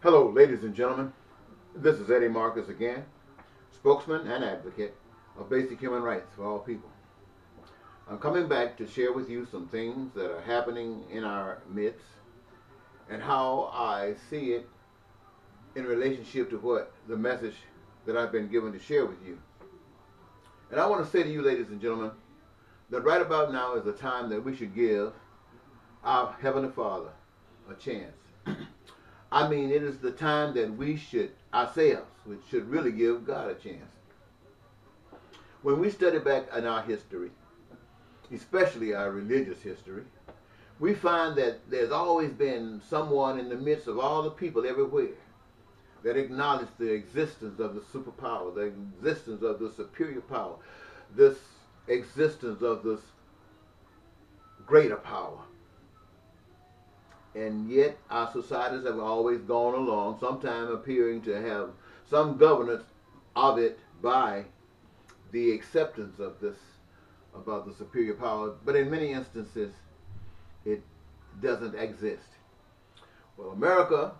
Hello, ladies and gentlemen. This is Eddie Marcus again, spokesman and advocate of basic human rights for all people. I'm coming back to share with you some things that are happening in our midst and how I see it in relationship to what the message that I've been given to share with you. And I want to say to you, ladies and gentlemen, that right about now is the time that we should give our Heavenly Father a chance. I mean, it is the time that we should, ourselves, we should really give God a chance. When we study back in our history, especially our religious history, we find that there's always been someone in the midst of all the people everywhere that acknowledged the existence of the superpower, the existence of the superior power, this existence of this greater power. And yet our societies have always gone along, sometimes appearing to have some governance of it by the acceptance of this, about the superior power, but in many instances it doesn't exist. Well, America,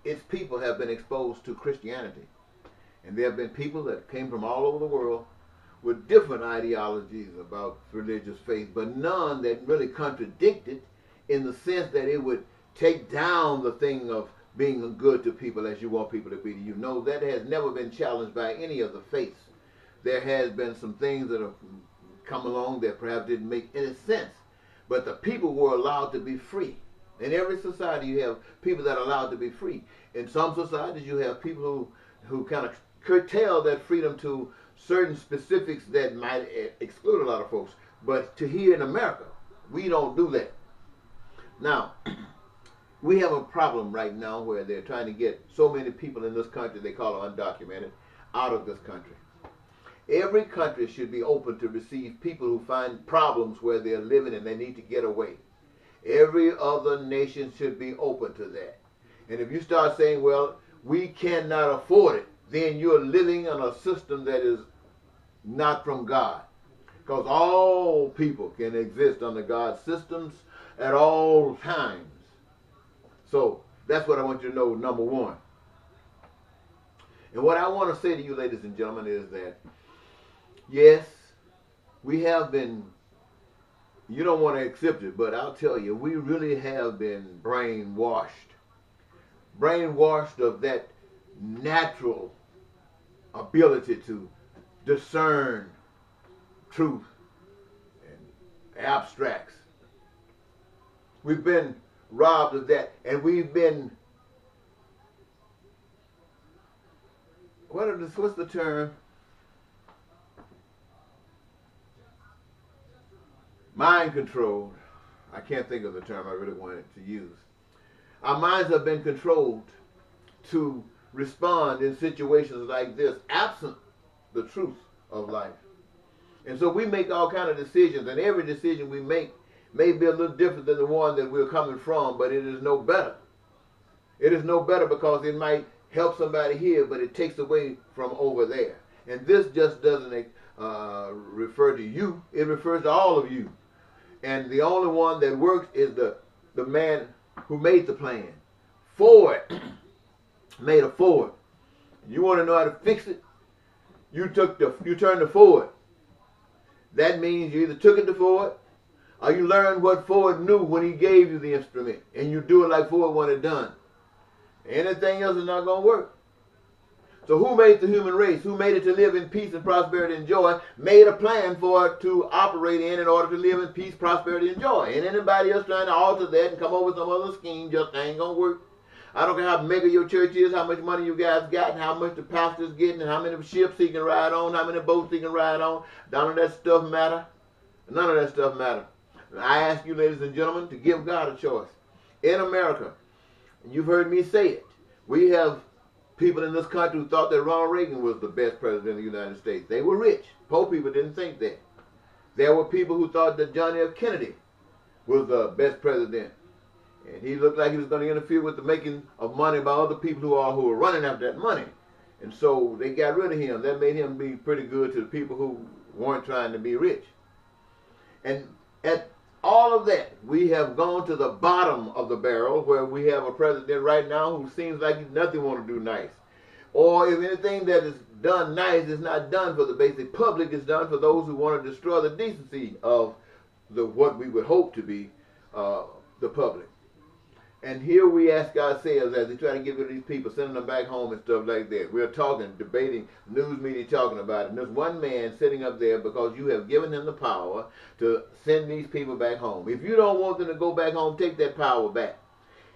its people have been exposed to Christianity, and there have been people that came from all over the world with different ideologies about religious faith, but none that really contradicted in the sense that it would take down the thing of being good to people as you want people to be to you. No, that has never been challenged by any of the faiths. There has been some things that have come along that perhaps didn't make any sense, but the people were allowed to be free. In every society you have people that are allowed to be free. In some societies you have people who kind of curtail that freedom to certain specifics that might exclude a lot of folks. But to here in America, we don't do that. Now, we have a problem right now where they're trying to get so many people in this country, they call it undocumented, out of this country. Every country should be open to receive people who find problems where they're living and they need to get away. Every other nation should be open to that. And if you start saying, well, we cannot afford it, then you're living in a system that is not from God. Because all people can exist under God's systems at all times. So that's what I want you to know, number one. And what I want to say to you, ladies and gentlemen, is that yes, we have been, you don't want to accept it, but I'll tell you, we really have been brainwashed. Brainwashed of that natural ability to discern truth and abstracts. We've been robbed of that, and we've been, what's the term? Mind controlled. I can't think of the term I really wanted to use. Our minds have been controlled to respond in situations like this, absent the truth of life. And so we make all kinds of decisions, and every decision we make may be a little different than the one that we're coming from, but it is no better. It is no better because it might help somebody here, but it takes away from over there. And this just doesn't refer to you. It refers to all of you. And the only one that works is the man who made the plan. Ford made a Ford. You want to know how to fix it? You turned to Ford. That means you either took it to Ford, or you learned what Ford knew when he gave you the instrument, and you do it like Ford wanted done. Anything else is not going to work. So who made the human race? Who made it to live in peace and prosperity and joy? Made a plan for it to operate in order to live in peace, prosperity, and joy. And anybody else trying to alter that and come up with some other scheme just ain't going to work. I don't care how mega your church is, how much money you guys got, and how much the pastor's getting, and how many ships he can ride on, how many boats he can ride on. None of that stuff matter. None of that stuff matter. I ask you, ladies and gentlemen, to give God a choice. In America, you've heard me say it, we have people in this country who thought that Ronald Reagan was the best president of the United States. They were rich. Poor people didn't think that. There were people who thought that John F. Kennedy was the best president. And he looked like he was going to interfere with the making of money by other people who were running after that money. And so they got rid of him. That made him be pretty good to the people who weren't trying to be rich. And at all of that, we have gone to the bottom of the barrel where we have a president right now who seems like he nothing want to do nice. Or if anything that is done nice is not done for the basic public, it's done for those who want to destroy the decency of what we would hope to be the public. And here we ask ourselves, as they try to get rid of these people, sending them back home and stuff like that. We're talking, debating, news media talking about it. And there's one man sitting up there because you have given him the power to send these people back home. If you don't want them to go back home, take that power back.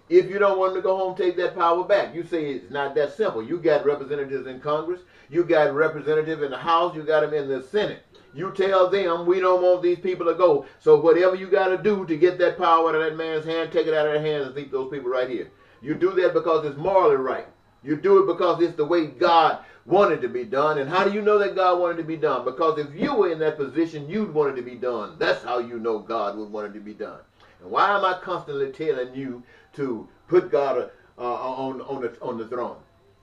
If you don't want them to go home, take that power back. You say it's not that simple. You got representatives in Congress. You got representatives in the House. You got them in the Senate. You tell them, we don't want these people to go. So whatever you got to do to get that power out of that man's hand, take it out of their hands and keep those people right here. You do that because it's morally right. You do it because it's the way God wanted to be done. And how do you know that God wanted to be done? Because if you were in that position, you'd want it to be done. That's how you know God would want it to be done. And why am I constantly telling you to put God on the throne?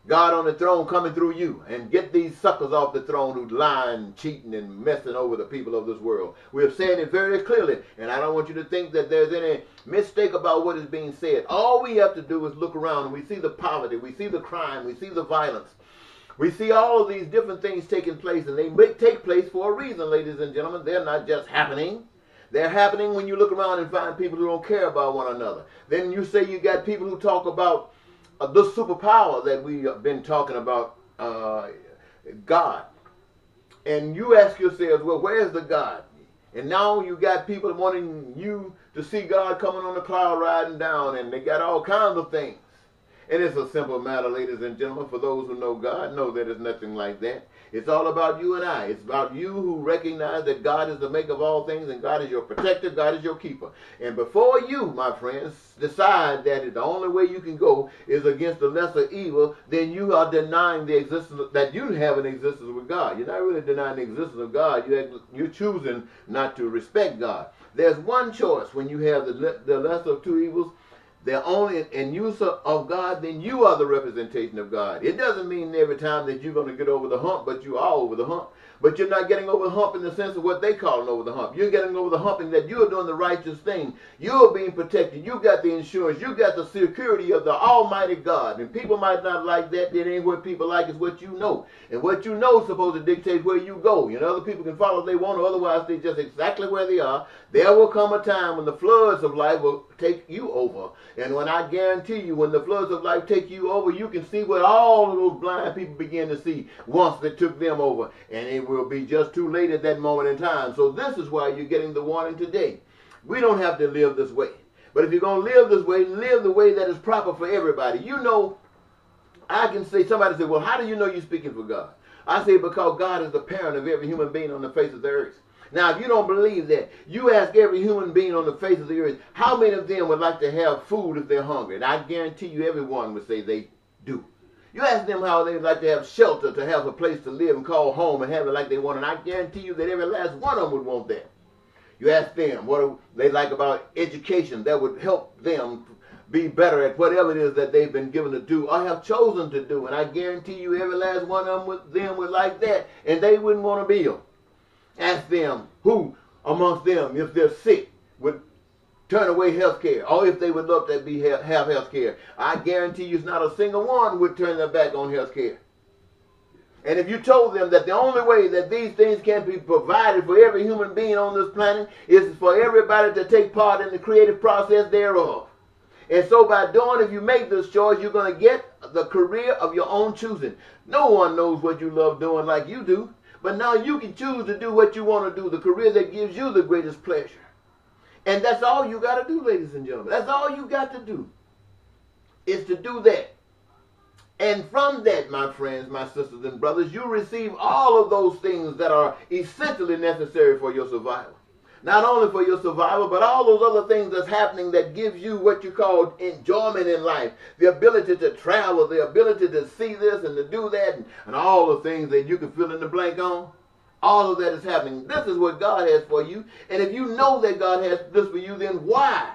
God on the throne coming through you, and get these suckers off the throne who's lying, cheating, and messing over the people of this world. We're saying it very clearly, and I don't want you to think that there's any mistake about what is being said. All we have to do is look around, and we see the poverty, we see the crime, we see the violence. We see all of these different things taking place, and they take place for a reason, ladies and gentlemen. They're not just happening. They're happening when you look around and find people who don't care about one another. Then you say you got people who talk about the superpower that we have been talking about, God. And you ask yourselves, well, where's the God? And now you got people wanting you to see God coming on the cloud riding down, and they got all kinds of things. And it's a simple matter, ladies and gentlemen. For those who know God, know that it's nothing like that. It's all about you and I. It's about you who recognize that God is the maker of all things, and God is your protector, God is your keeper. And before you, my friends, decide that the only way you can go is against the lesser evil, then you are denying the existence that you have an existence with God. You're not really denying the existence of God. You're choosing not to respect God. There's one choice when you have the lesser of two evils. They're only in use of God, then you are the representation of God. It doesn't mean every time that you're going to get over the hump, but you are over the hump. But you're not getting over the hump in the sense of what they call over the hump. You're getting over the hump in that you're doing the righteous thing. You're being protected. You got the insurance. You got the security of the Almighty God. And people might not like that. It ain't what people like. It's what you know. And what you know is supposed to dictate where you go. You know, other people can follow if they want, or otherwise they just exactly where they are. There will come a time when the floods of life will take you over. And when I guarantee you, when the floods of life take you over, you can see what all of those blind people begin to see once they took them over. And it will be just too late at that moment in time. So this is why you're getting the warning today. We don't have to live this way. But if you're going to live this way, live the way that is proper for everybody. You know, I can say, somebody say, well, how do you know you're speaking for God? I say, because God is the parent of every human being on the face of the earth. Now, if you don't believe that, you ask every human being on the face of the earth, how many of them would like to have food if they're hungry? And I guarantee you everyone would say they do. You ask them how they would like to have shelter, to have a place to live and call home and have it like they want, and I guarantee you that every last one of them would want that. You ask them what they like about education that would help them be better at whatever it is that they've been given to do or have chosen to do, and I guarantee you every last one of them would like that, and they wouldn't want to build. Ask them who amongst them, if they're sick, would turn away health care, or if they would love to have health care. I guarantee you not a single one would turn their back on health care. And if you told them that the only way that these things can be provided for every human being on this planet is for everybody to take part in the creative process thereof. And so by doing, if you make this choice, you're going to get the career of your own choosing. No one knows what you love doing like you do. But now you can choose to do what you want to do, the career that gives you the greatest pleasure. And that's all you got to do, ladies and gentlemen. That's all you got to do, is to do that. And from that, my friends, my sisters and brothers, you receive all of those things that are essentially necessary for your survival. Not only for your survival, but all those other things that's happening that gives you what you call enjoyment in life. The ability to travel, the ability to see this and to do that, and all the things that you can fill in the blank on. All of that is happening. This is what God has for you. And if you know that God has this for you, then why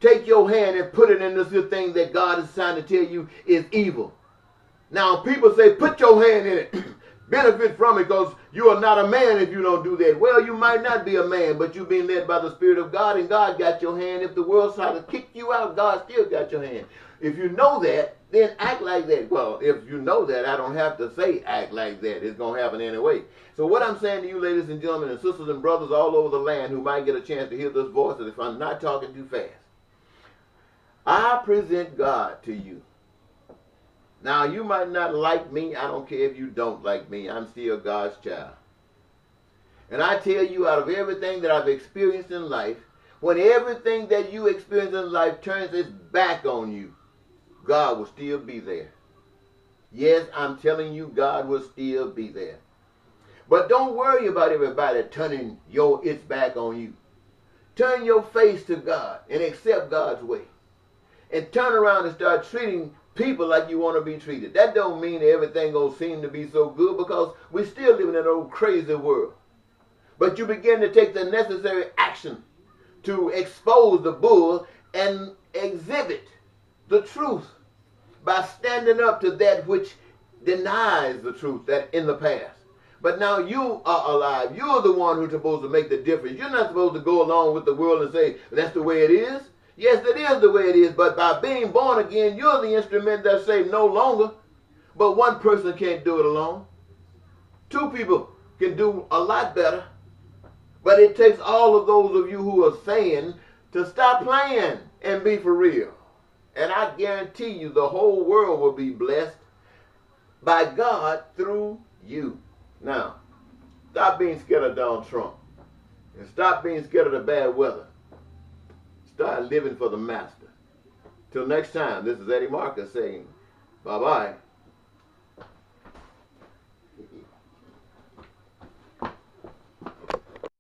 take your hand and put it in this thing that God is trying to tell you is evil? Now, people say, put your hand in it. benefit from it because you are not a man if you don't do that. Well, you might not be a man, but you're being led by the Spirit of God, and God got your hand. If the world tried to kick you out, God still got your hand. If you know that, then act like that. Well, if you know that, I don't have to say act like that. It's going to happen anyway. So what I'm saying to you, ladies and gentlemen, and sisters and brothers all over the land who might get a chance to hear this voice, and if I'm not talking too fast, I present God to you. Now, you might not like me. I don't care if you don't like me. I'm still God's child. And I tell you, out of everything that I've experienced in life, when everything that you experience in life turns its back on you, God will still be there. Yes, I'm telling you, God will still be there. But don't worry about everybody turning its back on you. Turn your face to God and accept God's way. And turn around and start treating people like you want to be treated. That don't mean everything gonna seem to be so good, because we're still living in an old crazy world. But you begin to take the necessary action to expose the bull and exhibit the truth by standing up to that which denies the truth that in the past. But now you are alive. You're the one who's supposed to make the difference. You're not supposed to go along with the world and say, that's the way it is. Yes, it is the way it is, but by being born again, you're the instrument that's saved no longer. But one person can't do it alone. Two people can do a lot better. But it takes all of those of you who are saying to stop playing and be for real. And I guarantee you the whole world will be blessed by God through you. Now, stop being scared of Donald Trump. And stop being scared of the bad weather. Start living for the Master. Till next time, this is Eddie Marcus saying bye-bye.